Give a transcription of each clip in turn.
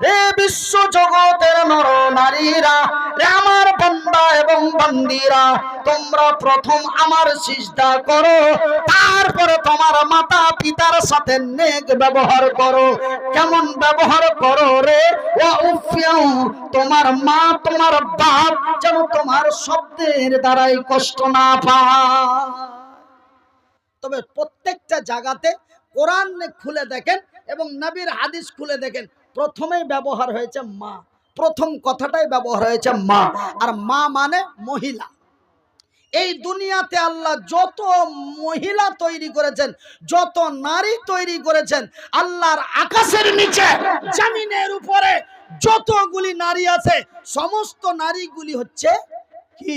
রে বিশ্ব জগতের নর নারীরা, রে আমার বান্দা এবং বান্দিরা, তোমরা প্রথম আমার সিজদা করো, তারপরে তোমার মাতা পিতার সাথে নেক ব্যবহার করো। কেমন ব্যবহার করো রে? ওয়া উফিয়াউ, তোমার মা তোমার বাপ যেন তোমার শব্দের দ্বারাই কষ্ট না পায়। তবে প্রত্যেকটা জায়গাতে কোরআন খুলে দেখেন এবং নবীর হাদিস খুলে দেখেন, প্রথমেই ব্যবহার হয়েছে মা, প্রথম কথাটাই ব্যবহার হয়েছে মা। আর মা মানে মহিলা। এই দুনিয়াতে আল্লাহ যত মহিলা তৈরি করেছেন, যত নারী তৈরি করেছেন, আল্লাহর আকাশের নিচে জমিনের উপরে যতগুলি নারী আছে, সমস্ত নারীগুলি হচ্ছে কি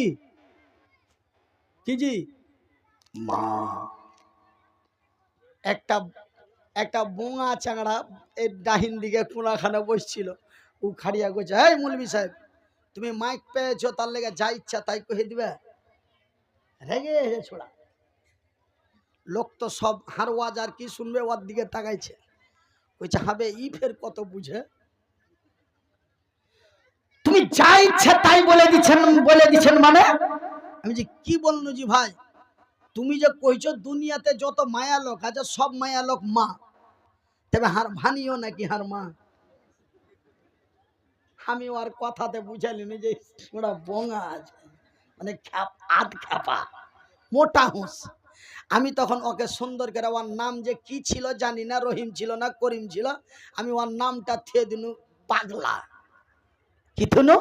কি জি মা। একটা বোঙা চাংড়া এই ডাহিন দিকে কোনাখানে বসছিল, ও খাড়িয়া কইছে, এই মৌলভী সাহেব, তুমি মাইক পেয়েছো, তার লেগে যা ইচ্ছা তাই কহে দিবে? রেগে ছোড়া লোক তো সব হারওয়াজ আর কি শুনবে, ওর দিকে তাকাইছে, কইছে হবে ই ফের কত বুঝে, তুমি যা ইচ্ছা তাই বলে দিচ্ছেন মানে? আমি যে কি বললো জি ভাই, তুমি যে কইছো দুনিয়াতে যত মায়া লোক আছে সব মায়া লোক মা, তবে হার ভানিও নাকি হার মা? আমি ওর কথাতে বুঝালিনি যে ওরা বোঙা আছে, মানে আধ খ্যাপা মোটা হুঁস। আমি তখন ওকে সুন্দর করে, ওর নাম যে কি ছিল জানি না, রহিম ছিল না করিম ছিল, আমি ওর নামটা থিয়ে দিনু পাগলা। কি থুনু?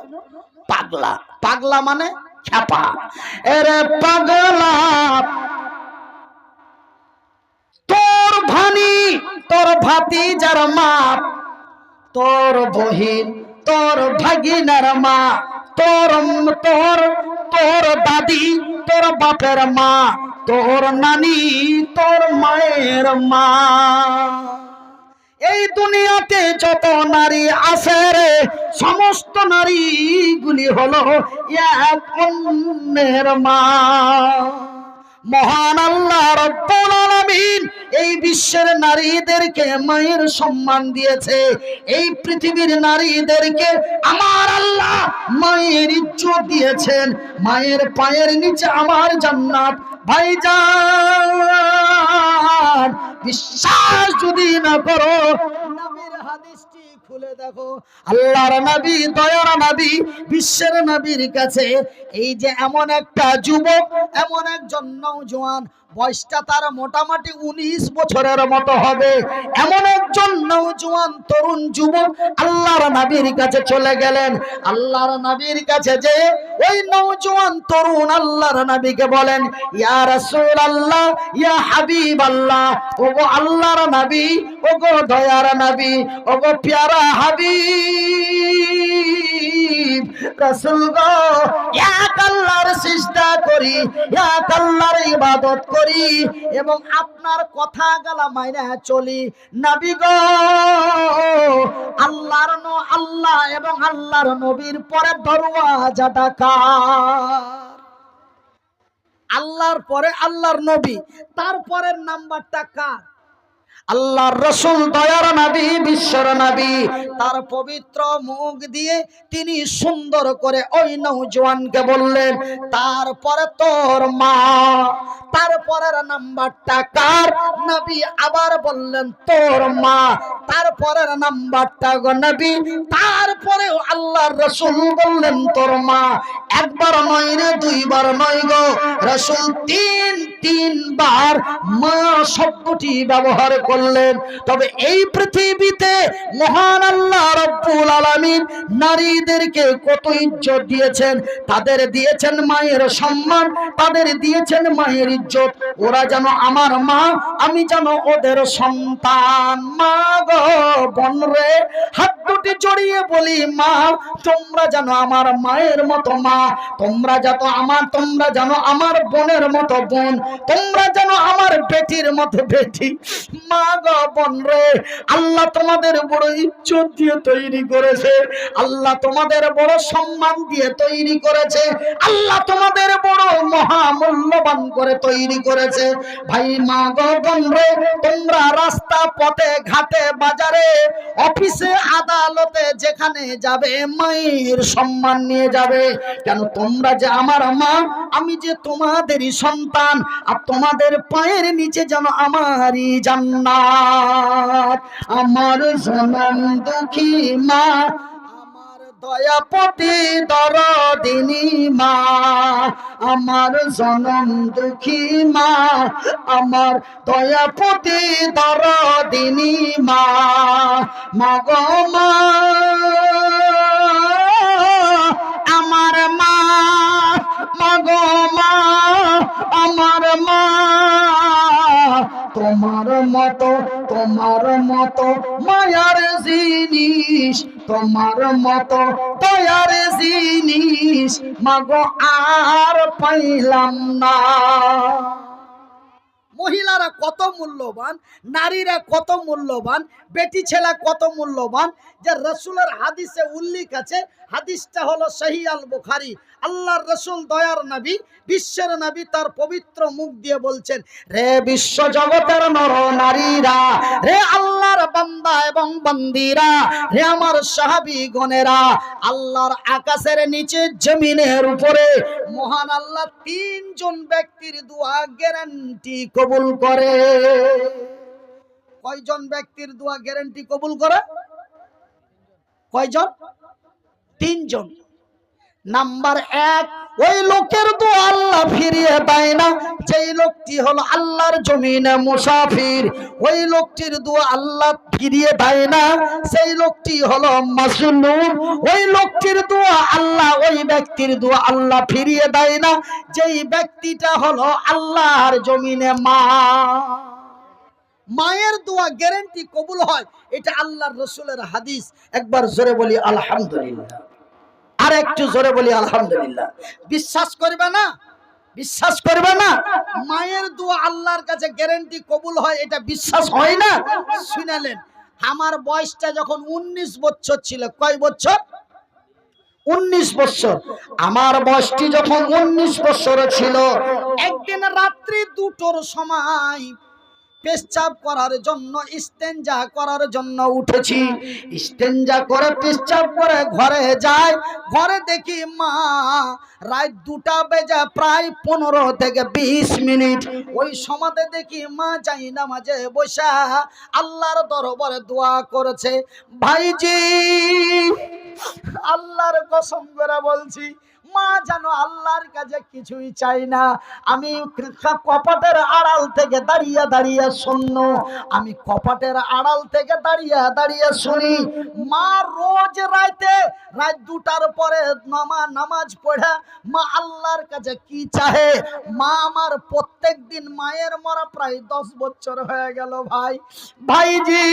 পাগলা। পাগলা মানে খ্যাপা। এরে পাগলা, তোর ভানি তোর ভাতিজার মা, তোর বহিন তোর ভাগিনার মা, তোর তোর তোর দাদি তোর বাপের মা, তোর নানি তোর মায়ের মা। এই দুনিয়াতে যত নারী আছে রে, সমস্ত নারীগুলি হলো এক অন্যের মা। মহান আল্লাহ রব্বুল আলামিন এই বিশ্বের নারীদেরকে মায়ের সম্মান দিয়েছে। এই পৃথিবীর নারীদেরকে আমার আল্লাহ মায়ের ইজ্জত দিয়েছেন। মায়ের পায়ের নিচে আমার জান্নাত। ভাইজান, বিশ্বাস যদি না করো, নবীর হাদিসটি খুলে দেখো। আল্লাহর নবী, দয়ার নবী, বিশ্বের নবীর কাছে এই যে এমন একটা যুবক, এমন একজন নওজোয়ান, বয়সটা তার মোটামুটি 19 বছরের মতো হবে, এমন একজন নওজোয়ান তরুণ যুবক আল্লাহর নবীর কাছে চলে গেলেন। আল্লাহর নবীর কাছে যে ওই নওজোয়ান তরুণ আল্লাহর নবীকে বলেন, ইয়া রাসূলুল্লাহ, ইয়া হাবিবাল্লাহ, ওগো আল্লাহর নবী, ওগো দয়ার নবী, ওগো প্যারা হাবিব রাসূল গো, এক আল্লাহর সিজদা করি, এক আল্লাহর ইবাদত করি এবং আপনার কথা গালা মাইনা চলি। নবী গো, আল্লাহ এবং আল্লাহর নবীর পরে দরওয়াজাটা কার? আল্লাহর পরে আল্লাহর নবী, তারপরের নাম্বারটা কার? আল্লাহর রাসূল, দয়ার নবী, বিশ্বর নবী। তার পবিত্র মুখ দিয়ে তিনি সুন্দর করে ওই নওজোয়ানকে বললেন, তারপরে তোর মা। তারপরের নাম্বারটা কার? নবী আবার বললেন তোর মা। তারপরের নাম্বারটা গো নবী। তারপরে আল্লাহর রাসূল বললেন তোর মা। একবার নয় রে, দুইবার নয় গো, রাসূল তিনবার মা শব্দটি ব্যবহার করলেন। তবে এই পৃথিবীতে মহান আল্লাহ রব্বুল আলামিন নারীদেরকে কত ইজ্জত দিয়েছেন। তাদের দিয়েছেন মায়ের সম্মান, তাদের দিয়েছেন মায়ের ইজ্জত। ওরা যেন আমার মা, আমি যেন ওদের সন্তান। মা গো, বোন রে, হাত দুটি জড়িয়ে বলি, মা তোমরা যেন আমার মায়ের মতো মা, তোমরা যেন আমার বোনের মতো বোন, তোমরা যেন আমার বেটির মতো বেটি। মা গো, বোন রে, আল্লাহ তোমাদের বড় ইজ্জত দিয়ে তৈরি করেছে, আল্লাহ তোমাদের বড় সম্মান দিয়ে তৈরি করেছে, আল্লাহ তোমাদের বড় মহামূল্যবান করে তৈরি করেছে। ভাই, মা গো, বোন রে, তোমরা রাস্তা পথে ঘাটে বাজারে অফিসে আদালতে যেখানে যাবে মায়ের সম্মান নিয়ে যাবে। কেন? তোমরা যে আমার মা, আমি যে তোমাদেরই সন্তান, আর তোমাদের পায়ের নিচে যেন আমারই জান্নাত। আমার জনম দুঃখী মা, আমার দয়াপতি দরদিনী মা, আমার জনম দুঃখী মা, আমার দয়াপতি দরদিনী মা। মাগো মা, আমার মা, মাগো মা, আমার মা, তোমার মতো মায়ার জিনিস, তোমার মতো দয়ার জিনিস মাগো আর পাইলাম না। মহিলারা কত মূল্যবান, নারীরা কত মূল্যবান, বেটি ছেলে কত মূল্যবান, যে রাসূলের হাদিসে উল্লেখ আছে। হাদিসটা হলো সহিহ আল বুখারী। আল্লাহর রাসূল দয়ার নবী, বিশ্বের নবী, তার পবিত্র মুখ দিয়ে বলছেন, রে বিশ্ব জগতের নর নারীরা, রে আল্লাহর বান্দা এবং বান্দীরা, রে আমার সাহাবী গণেরা, আল্লাহর আকাশের নিচে জমিনের উপরে মহান আল্লাহ তিনজন ব্যক্তির দোয়া গ্যারান্টি কবুল করে। কয়জন ব্যক্তির দোয়া গ্যারান্টি কবুল করে? কয়জন? তিনজন। নাম্বার এক, ওই লোকের দোয়া আল্লাহ ফিরিয়ে দেয় না, যেই লোকটি হলো আল্লাহর জমিনে মুসাফির। ওই লোকটির দোয়া আল্লাহ ফিরিয়ে দেয় না, সেই লোকটি হলো মাসলুম। ওই লোকটির দোয়া আল্লাহ, ওই ব্যক্তির দোয়া আল্লাহ ফিরিয়ে দেয় না, যেই ব্যক্তিটা হলো আল্লাহর জমিনে মা। মায়ের দোয়া গ্যারান্টি কবুল হয়, এটা আল্লাহর রাসূলের হাদিস। একবার জোরে বলি আলহামদুলিল্লাহ, আর একটু জোরে বলি আলহামদুলিল্লাহ। বিশ্বাস করবে না? বিশ্বাস করবে না? মায়ের দোয়া আল্লাহর কাছে গ্যারান্টি কবুল হয়, এটা বিশ্বাস হয় না? শুনালেন, আমার বয়সটা যখন 19 বছর ছিল। কয় বছর? 19 বছর। আমার বয়সটি যখন 19 বছর ছিল, একদিন রাত্রি 2টোর সময় পেশাব করার জন্য, ইস্তেঞ্জা করার জন্য উঠেছি। ইস্তেঞ্জা করে পেশাব করে ঘরে যাই, ঘরে দেখি মা রাত 2টা বেজে প্রায় 15 থেকে 20 মিনিট। ওই সময়তে দেখি মা যাই নামাজে বসা আল্লাহর দরবারে দোয়া করেছে। ভাইজি, আল্লাহর কসম করে বলছি, মা জানো আল্লাহর কাছে কিছুই চাই না। আমি কপাটের আড়াল থেকে দাঁড়িয়ে দাঁড়িয়ে শুনো, আমি কপাটের আড়াল থেকে দাঁড়িয়ে দাঁড়িয়ে শুনি মা রোজ রাত 2টার পরে নামাজ পড়ে মা আল্লাহর কাছে কি চাহে। মা আমার প্রত্যেক দিন, মায়ের মরা প্রায় 10 বছর হয়ে গেল। ভাইজি,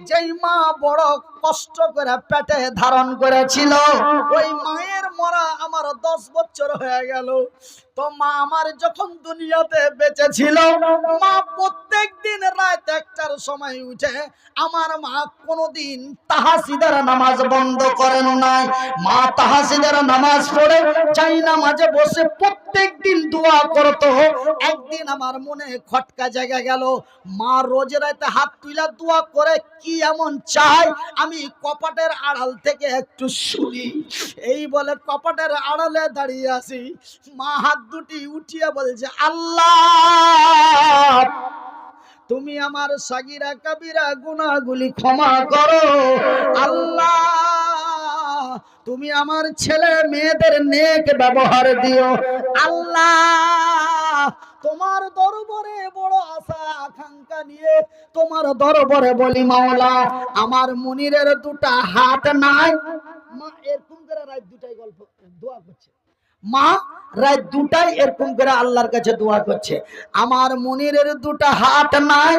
যেই মা বড় কষ্ট করে পেটে ধারণ করেছিল, ওই মায়ের মরা আমার 10 বছর হয়ে গেল। তো মা আমার যখন দুনিয়াতে বেঁচে ছিল, মা প্রত্যেক দিন রাত 1টার সময় উঠে, আমার মা কোনোদিন তাহাজ্জুদের নামাজ বন্ধ করেন নাই। মা তাহাজ্জুদের নামাজ পড়ে চাই নামাজে বসে প্রত্যেক দিন দোয়া করতো। একদিন আমার মনে খটকা জায়গা গেল, মা রোজ রাতে হাত তুলে দোয়া করে কি এমন চাই, আমি কপাটের আড়াল থেকে একটু শুনি। এই বলে কপাটের আড়ালে দাঁড়িয়ে আছি, মা হাত দুটি উঠিয়ে বলছে, আল্লাহ তুমি আমার সাগিরা কাবিরা গুনাহগুলি ক্ষমা করো। আল্লাহ তুমি আমার ছেলে মেয়েদের নেক ব্যবহার দিও। আল্লাহ তোমার দরবারে বড় আশা আকাঙ্ক্ষা নিয়ে তোমার দরবারে বলি, মাওলা আমার মুনিরের 2টা হাত নাই। মা এরকম করে রাত 2টায় গল্প দোয়া করছে, মা রাত 2টায় এরকম করে আল্লাহর কাছে দোয়া করছে। আমার মুনিরের 2টা হাত নাই,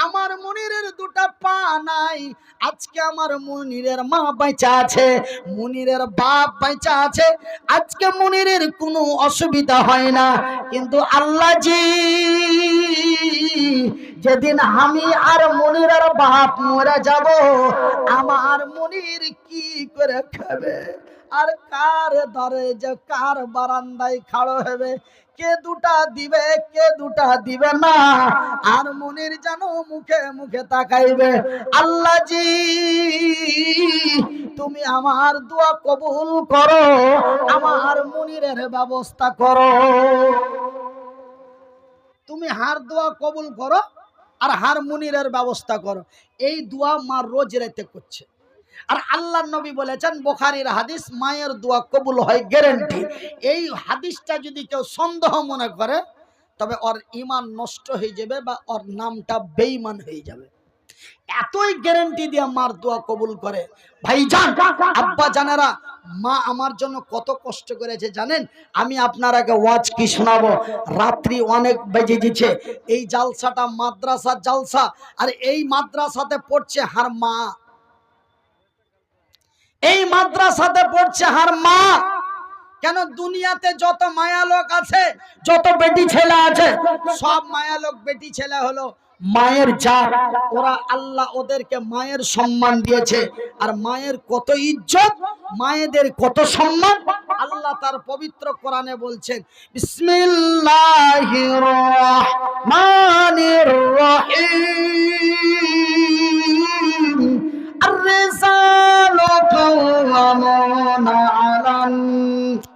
আমার মুনিরের 2টা পা নাই। আজকে আমার মুনিরের মা বেঁচে আছে, মুনিরের বাপ বেঁচে আছে, আজকে মুনিরের কোনো অসুবিধা হয় না। কিন্তু আল্লাহ জি যেদিন আমি আর মনিরের বাপ মরে যাব, আমার মনির কি করে খাবে? আর কার দরে যে কার বারান্দায় খাড়ো হবে? কে দুটা দিবে, কে দুটা দিবে না? আর মনির যেন মুখে মুখে তাকাইবে, আল্লাহ জি তুমি আমার দোয়া কবুল করো, আমার মনিরের ব্যবস্থা করো। তুমি হার দোয়া কবুল করো আর হার মনিরের ব্যবস্থা করো। এই দোয়া মা রোজ রাতে করছে। আর আল্লাহর নবী বলেছেন, বুখারীর হাদিস, মায়ের দোয়া কবুল হয় গ্যারান্টি। এই হাদিসটা যদি কেউ সন্দেহ মনে করে, তবে ওর ঈমান নষ্ট হয়ে যাবে বা ওর নামটা বেঈমান হয়ে যাবে। এতই গ্যারান্টি দিয়ে মার দোয়া কবুল করে। ভাইজান, আব্বা জানেরা, মা আমার জন্য কত কষ্ট করেছে জানেন? আমি আপনারাকে ওয়াজ কি শোনাবো? রাত্রি অনেক বেজে দিচ্ছে। এই জালসাটা মাদ্রাসার জালসা, আর এই মাদ্রাসাতে পড়ছে হার মা, এই মাদ্রাসাতে পড়ছে হার মা। কেন? দুনিয়াতে যত মায়া লোক আছে, যত বেটি ছেলে আছে, সব মায়া লোক বেটি ছেলে হলো মায়ের জাত। ওরা আল্লাহ ওদেরকে মায়ের সম্মান দিয়েছে। আর মায়ের কত ইজ্জত, মায়েদের কত সম্মান, আল্লাহ তার পবিত্র কোরআনে বলছেন, বিসমিল্লাহির রহমানির রহিম, আর-রিজালু কাওয়ামুনা আলান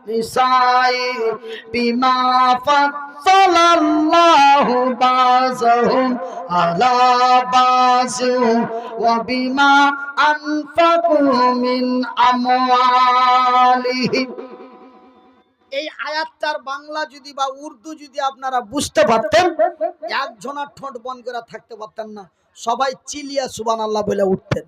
নিসাই বিমা ফাদ্দালাল্লাহু বাযহুম আলা বাযিন ওয়া বিমা আনফাকু মিন আমওয়ালিহিম। এই আয়াতটার বাংলা যদি বা উর্দু যদি আপনারা বুঝতে পারতেন, একজনের ঠোঁট বন্ধ করে থাকতে পারতেন না, সবাই চিল্লিয়ে সুবহানাল্লাহ বলে উঠতেন।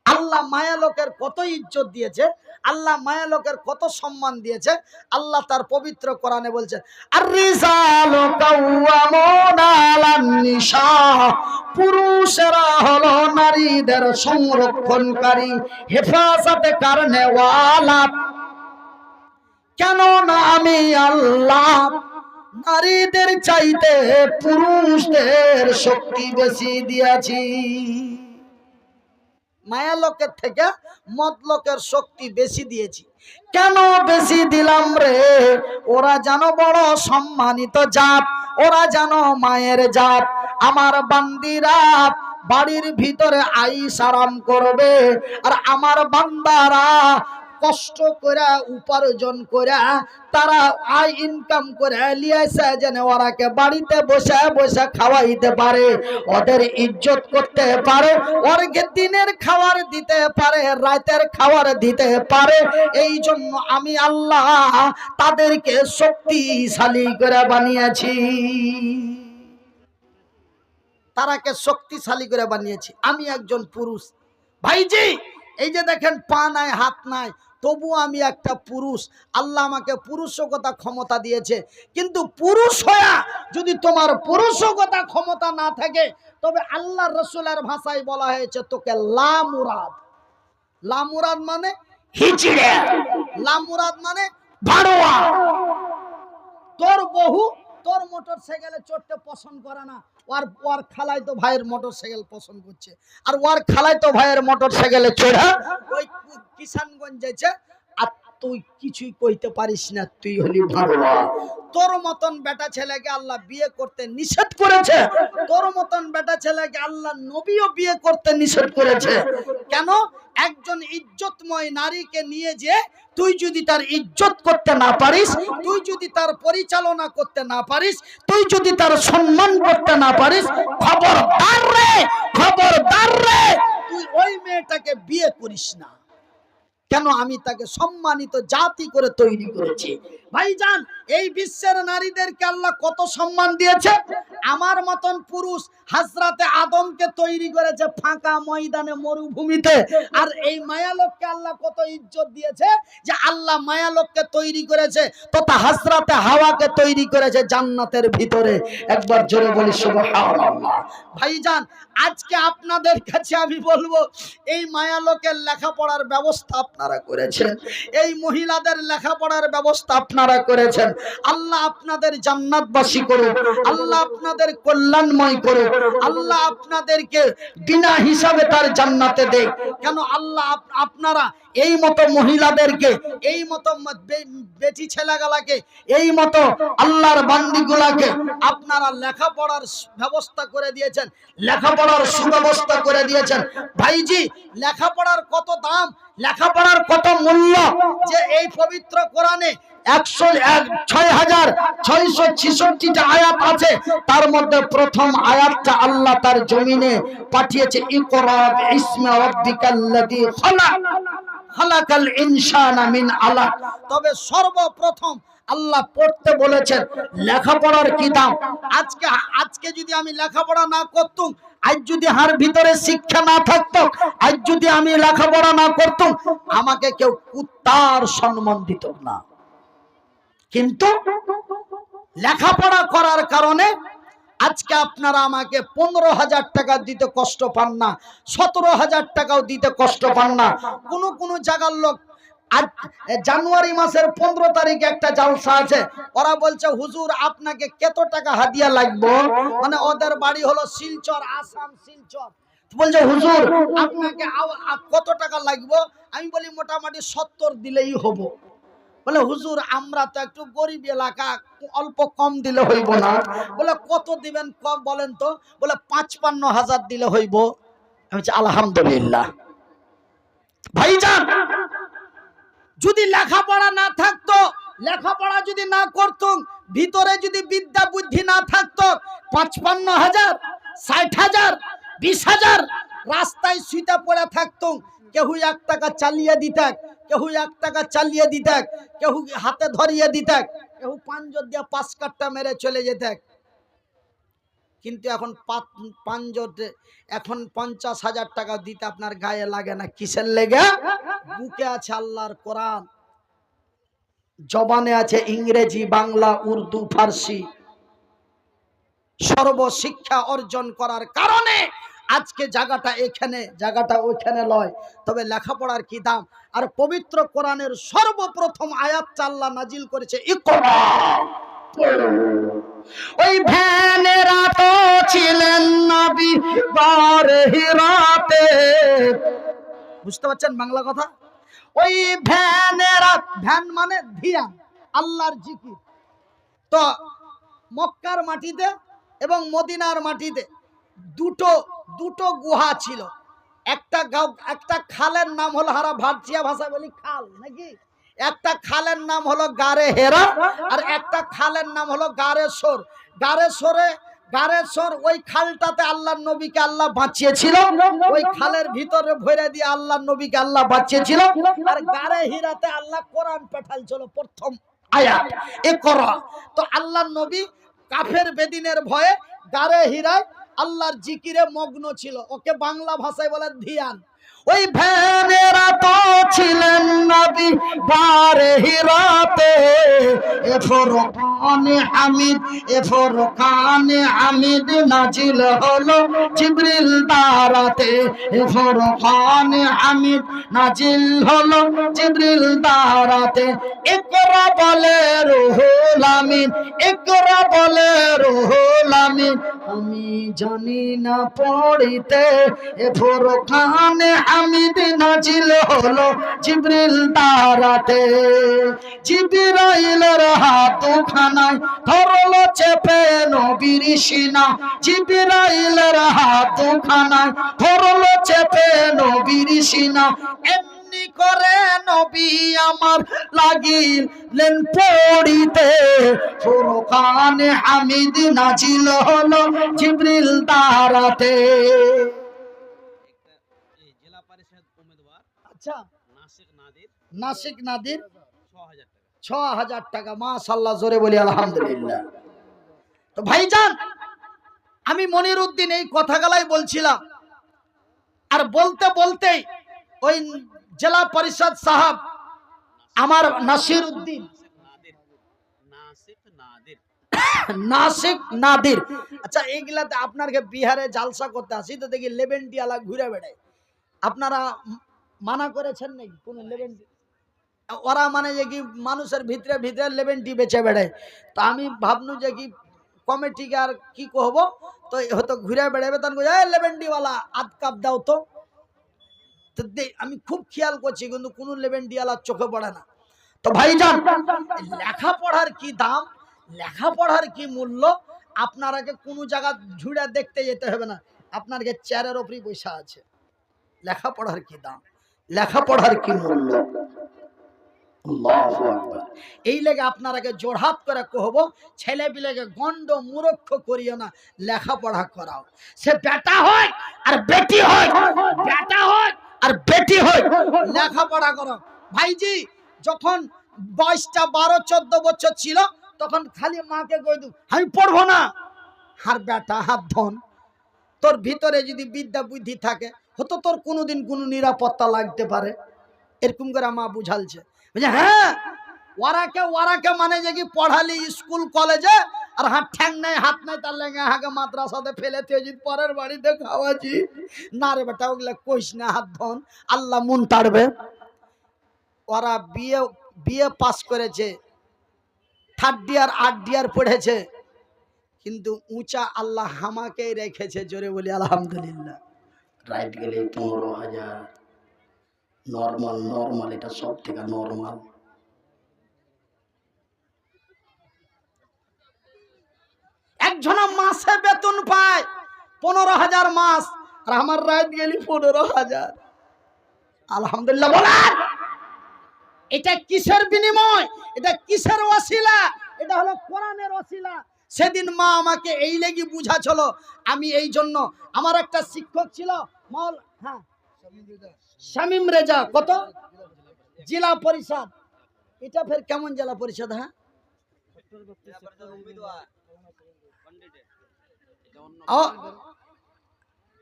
আল্লাহ মায়া লোকের কত ইজ্জত দিয়েছে, আল্লাহ মায়া লোকের কত সম্মান দিয়েছে। আল্লাহ তার পবিত্র কোরআনে বলছেন, আর-রিজালু কাওয়ামুনা আলান নিসা, পুরুষেরা হলো নারীদের সংরক্ষণকারী, হেফাজতে কারণে ওয়ালা। কেন না আমি আল্লাহ নারীদের চাইতে পুরুষদের শক্তি বেশি দিয়েছি। মায়া লোকের থেকে মদ লোকের শক্তি বেশি দিয়েছি। কেন বেশি দিলাম রে? ওরা যেন বড় সম্মানিত জাত, ওরা যেন মায়ের জাত। আমার বান্দিরা বাড়ির ভিতরে আইস আরাম করবে, আর আমার বান্দারা কষ্ট করে উপার্জন করে তারা আয় ইনকাম করে লিয়েছে, যেন ওরাকে বাড়িতে বসে বসে খাওয়াইতে পারে, ওদের ইজ্জত করতে পারে, ওরকে দিনের খাবার দিতে পারে, রাতের খাবার দিতে পারে। এই জন্য আমি আল্লাহ তাদেরকে শক্তিশালী করে বানিয়েছি, তারাকে শক্তিশালী করে বানিয়েছি। আমি একজন পুরুষ ভাইজি, এই যে দেখেন পা নাই হাত নাই, তবু আমি একটা পুরুষ। আল্লাহ আমাকে পুরুষকতা ক্ষমতা দিয়েছে। কিন্তু পুরুষ হয়ে যদি তোমার পুরুষকতা ক্ষমতা না থাকে, তবে আল্লাহ রসুলের ভাষায় বলা হয়েছে তোকে লামুরাদ। লামুরাদ মানে হিজড়ে, লামুরাদ মানে ভাড়ুয়া। তোর বহু তোর মোটর সাইকেলে চড়তে পছন্দ করে না, ওর খালাই তো ভাইয়ের মোটর সাইকেল পছন্দ করছে, আর ওর খালাই তো ভাইয়ের মোটর সাইকেলে চড়া ওই কিষানগঞ্জ যাচ্ছে। আর তুই কিছুই কইতে পারিস না, তুই হলি ভাড়ুয়া। তোর মতন বেটা ছেলেকে আল্লাহ বিয়ে করতে নিষেধ করেছে, তোর মতন বেটা ছেলেকে আল্লাহ নবীও বিয়ে করতে নিষেধ করেছে। কেন? একজন ইজ্জতময় নারীকে নিয়ে যে তুই যদি তার ইজ্জত করতে না পারিস, তুই যদি তার পরিচালনা করতে না পারিস, তুই যদি তার সম্মান করতে না পারিস, খবরদার রে, খবরদার রে, তুই ওই মেয়েটাকে বিয়ে করিস না। কেন? আমি তাকে সম্মানিত জাতি করে তৈরি করেছি। ভাইজান, এই বিশ্বের নারীদেরকে আল্লাহ কত সম্মান দিয়েছে। আমার মতন পুরুষ হযরতে আদমকে তৈরি করেছে ফাঁকা ময়দানে, মরুভূমিতে। আর এই মায়ালোককে আল্লাহ কত ইজ্জত দিয়েছে, যে আল্লাহ মায়ালোককে তৈরি করেছে তথা হযরতে হাওয়াকে তৈরি করেছে জান্নাতের ভিতরে। একবার জোরে বলি সুবহানাল্লাহ। ভাইজান, আজকে আপনাদের কাছে আমি বলবো, এই মায়ালোকের লেখাপড়ার ব্যবস্থা আপনারা করেছেন, এই মহিলাদের লেখাপড়ার ব্যবস্থা আপনারা করেছেন। আল্লাহ আপনাদের জান্নাতবাসী করুক, আল্লাহ আপনাদের কল্যাণময় করুক, আল্লাহ আপনাদেরকে বিনা হিসাবে তার জান্নাতে দেয়। কেন আল্লাহ আপনারা এই মতো মহিলাদেরকে, এই মতো বেটি ছেলেগুলাকে, এই মতো আল্লাহর বান্দিগুলাকে আপনারা লেখাপড়ার ব্যবস্থা করে দিয়েছেন, লেখাপড়ার সুব্যবস্থা করে দিয়েছেন। ভাইজি, লেখাপড়ার কত দাম, লেখাপড়ার কত মূল্য, যে এই পবিত্র কোরআনে 6666টা আয়াত আছে, তার মধ্যে প্রথম আয়াতটা আল্লাহ তার জমিনে পাঠিয়েছে, ইকরা বিইসমি রাব্বিকাল্লাযী খালাক, খালাকাল ইনসানা মিন আলাক। তবে সর্বপ্রথম আল্লাহ পড়তে বলেছেন লেখাপড়ার কি দাম। আজকে যদি আমি লেখাপড়া না করতাম, আজ যদি হার ভিতরে শিক্ষা না থাকতো, আজ যদি আমি লেখাপড়া না করতাম, আমাকে কেউ কুত্তার সম্মান দিত না। কিন্তু লেখাপড়া করার কারণে আজকে আপনারা আমাকে 15,000 টাকা দিতে কষ্ট পান না, 17,000 টাকাও দিতে কষ্ট পান না। কোন জায়গার লোক আজ জানুয়ারি মাসের 15 তারিখে একটা জালসা আছে, ওরা বলছে হুজুর আপনাকে কত টাকা হাদিয়া লাগবে, মানে ওদের বাড়ি হলো শিলচর, আসাম শিলচর। বলছে হুজুর আপনাকে কত টাকা লাগবে, আমি বলি মোটামুটি 70 দিলেই হবো। বলে হুজুর আমরা তো একটু গরিব এলাকা, অল্প কম দিলে হইব না। বলে কত দিবেন কম বলেন তো। বলে 55,000 দিলে হইব। আমি বলছি আলহামদুলিল্লাহ। ভাইজান, যদি লেখাপড়া না থাকতো, লেখাপড়া যদি না করতুম, ভিতরে যদি বিদ্যা বুদ্ধি না থাকতো, 55,000, 60,000, 20,000 রাস্তায় শুইতে পড়ে থাকতুম। কেউ 1 টাকা চালিয়ে দিতাক, কেউ 1 টাকা চালিয়ে দিতাক, কেউ হাতে ধরিয়ে দিতাক, কেউ পাঞ্জর দিয়ে 5 কাঠটা মেরে চলে যেতাক। কিন্তু এখন এখন 50,000 টাকা দিতে আপনার গায়ে লাগে না। কিসের লেগে? বুকে আছে আল্লাহর কোরআন, জবানে আছে ইংরেজি, বাংলা, উর্দু, ফার্সি। সর্বশিক্ষা অর্জন করার কারণে আজকে জায়গাটা এখানে, জায়গাটা ওইখানে লয়। তবে লেখাপড়ার কি দাম। আর পবিত্র কোরআনের সর্বপ্রথম আয়াতটা আল্লাহ নাজিল করেছে ইকরা। ওই ভ্যানেরা তো ছিলেন নবী গারে হিরাতে। বুঝতে পারছেন বাংলা কথা? ওই ভ্যানেরা, ভ্যান মানে ধ্যান, আল্লাহর জিকির। তো মক্কার মাটিতে এবং মদিনার মাটিতে দুটো গুহা ছিল। একটা খালের নাম হলো, হারা ভারতীয় ভাষা বলি খাল নাকি, একটা খালের নাম হলো গারে হেরা, আর একটা খালের নাম হলো গারে সোর। গারে সোর ওই খালটাতে আল্লাহর নবীকে আল্লাহ বাঁচিয়েছিল, ওই খালের ভিতরে ভরে দিয়ে আল্লাহর নবীকে আল্লাহ বাঁচিয়েছিল। আর গারে হিরাতে আল্লাহ কোরআন পাঠাইছিল প্রথম আয়াত ইকরা। তো আল্লাহর নবী কাফের বেদিনের ভয়ে গারে হিরায় আল্লাহর জিকিরে মগ্ন ছিল। ওকে বাংলা ভাষায় বলে ধ্যান। ওই ভ্যানেরা তো ছিলেন নবী গারে হিরাতে। এ ফুরকানে হামিদ, এ ফুরকানে হামিদ নাজিল হলো জিবরিল দ্বারাতে। এ ফুরকানে হামিদ নাজিল হলো জিবরিল দ্বারাতে। ইকরা বলে রুহুল আমিন, ইকরা বলে রুহুল আমিন। আমি জানি না পড়িতে, এ ফুরকানে হামিদ নাজিল হলো জিবরিল দ্বারাতে। জিবরাইলের হাতখানায় ধরলো চেপে নবীর সিনা, জিবরাইলের হাতখানায় ধরলো চেপে নবীর সিনা। এমনি করে নবী আমার লাগিলেন পড়িতে, ফুরকানে হামিদ নাজিল হলো জিবরিল দ্বারাতে। আচ্ছা, নাসিক নাদির 6,000 টাকা। মাশাআল্লাহ, জোরে বলি আলহামদুলিল্লাহ। তো ভাইজান, আমি মনির উদ্দিন এই কথাগুলাই বলছিলাম। আর বলতে বলতেই ওই জেলা পরিষদ সাহেব আমার নাসির উদ্দিন, নাসিক নাদির। আচ্ছা, এইগুলাতে আপনার বিহারে জালসা করতে আসি তো দেখি লেবেন্টিয়ালা ঘুরে বেড়ায়। আপনারা মানা করেছেন নাকি কোন লেভেন? ওরা মানে যে কি মানুষের ভিতরে ভিতরে লেভেনটি বেচে বেড়ায়। তো আমি ভাবনু যে কি কমিটিকে আর কি কহব, তো হয়তো ঘুরে বেড়াবে তখন লেভেনটিওয়ালা আধ কাপ দাও তো। আমি খুব খেয়াল করছি কিন্তু কোন লেভেনটিওয়ালার চোখে পড়ে না। তো ভাইজান, লেখাপড়ার কি দাম, লেখাপড়ার কি মূল্য, আপনারাকে কোনো জায়গা ঝুড়ে দেখতে যেতে হবে না, আপনাকে চেয়ারের ওপরই বসা আছে। লেখাপড়ার কি দাম, লেখাপড়ার কি মূল্য, আল্লাহু আকবার। এই লেগে আপনারাকে জোড়হাত করে কহব, ছেলে পিলেকে গন্ড মূর্খ করিও না, লেখাপড়া করাও। সে বেটা হয় আর বেটি হয়, বেটা হয় আর বেটি হয়, লেখাপড়া করো। ভাইজি যখন বয়সটা 12-14 বছর ছিল তখন খালি মাকে কই দু আমি পড়বো না। আর বেটা হাত ধন, তোর ভিতরে যদি বিদ্যা বুদ্ধি থাকে হয়তো তোর কোনোদিন কোনো নিরাপত্তা লাগতে পারে। এরকম করে মা বুঝালছে। হ্যাঁ, ওরাকে মানে যে কি পড়ালি স্কুল কলেজে আর হাত ঠ্যাং নাই হাত নাই, তার লেগে হাকে মাদ্রাসাতে ফেলে তুই পরের বাড়িতে খাওয়াছি না রে বেটা, ওগুলা কইস না হাত ধন, আল্লাহ মন তাড়বে। ওরা বিয়ে বিয়ে পাস করেছে, 3rd ইয়ার 8 ইয়ার পড়েছে, কিন্তু উঁচা আল্লাহ আমাকে রেখেছে। জোরে বলি আলহামদুলিল্লাহ। রাইট গেলে 15,000 নরমাল, নরমাল এটা সব থেকে নরমাল। একজনা মাসে বেতন পায় 15,000 মাস, আর আমার রাইট গেলি 15,000। আলহামদুলিল্লাহ বলেন, এটা কিসের বিনিময়, এটা কিসের ওসিলা? এটা হলো কোরআনের ওসিলা। সেদিন মা আমাকে এই লেগে বুঝাছিল, আমি এই জন্য, আমার একটা শিক্ষক ছিল হ্যাঁ শামীম রেজা, কত জেলা পরিষদ, এটা ফের কেমন জেলা পরিষদ? হ্যাঁ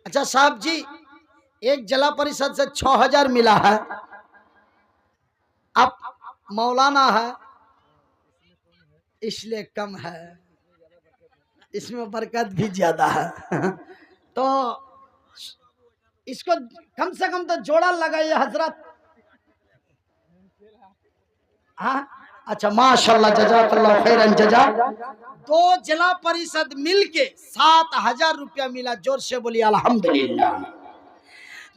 अच्छा साहब जी, एक जिला परिषद से 6,000 मिला है, अब मौलाना है इसलिए कम है, इसमें बरकत भी ज्यादा है। तो इसको कम से कम तो जोड़ा लगाइए हजरत। हाँ अच्छा, माशाल्लाह, जज़ाकल्लाह खैरन जज़ा। 2 जिला परिषद मिलके 7,000 रुपया मिला। जोर से बोलिए अल्हम्दुलिल्लाह।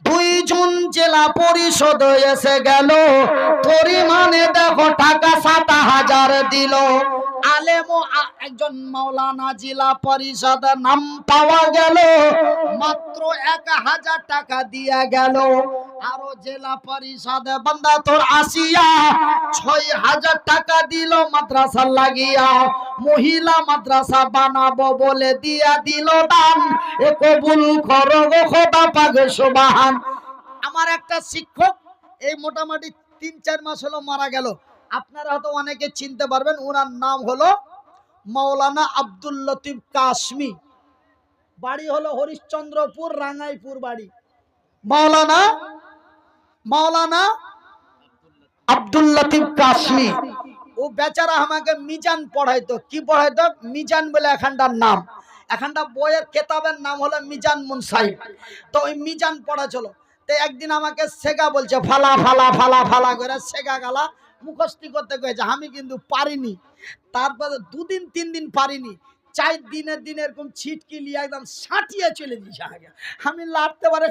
2 জন জেলা পরিষদ এসে গেল, পরিমাণে দেখো টাকা 7,000 দিল। আলেম একজন মাওলানা জেলা পরিষদ নাম পাওয়া গেল, মাত্র 1,000 টাকা দিয়া গেল। আরো জেলা পরিষদ বান্দা তোর আসিয়া 6,000 টাকা দিল মাদ্রাসা লাগিয়া, মহিলা মাদ্রাসা বানাবো বলে দিয়া দিল দান। এ কবুল করো গো খোদা পাক সুবহান। আমার একটা শিক্ষক এই মোটামুটি 3-4 মাস হলো মারা গেল। আপনারা হয়তো অনেকে চিনতে পারবেন, ওনার নাম হলো মাওলানা আব্দুল লতিফ কাশমি, বাড়ি হলো হরিশ্চন্দ্রপুর, রাঙ্গাইপুর বাড়ি। মাওলানা আব্দুল লতিফ কাশমি, ও বেচারা আমাকে মিজান পড়াইতো। কি পড়াইতো? মিজান বলে এখানটার নাম, এখানটা বইয়ের কেতাবের নাম হলো মিজান মুনসাইব। তো ওই মিজান পড়া চলো। তো একদিন আমাকে সেগা বলছে, ফালা ফালা ফালা ফালা করে সেগা গালা মুখস্থি করতে গেছে। আমি কিন্তু পারিনি। তারপরে 2 দিন 3 দিন পারিনি, 4 দিনের দিন এরকম ছিটকি লিয়ে একদম সাঁটিয়ে চলে দিয়েছে আগে। আমি লাড়তে পারে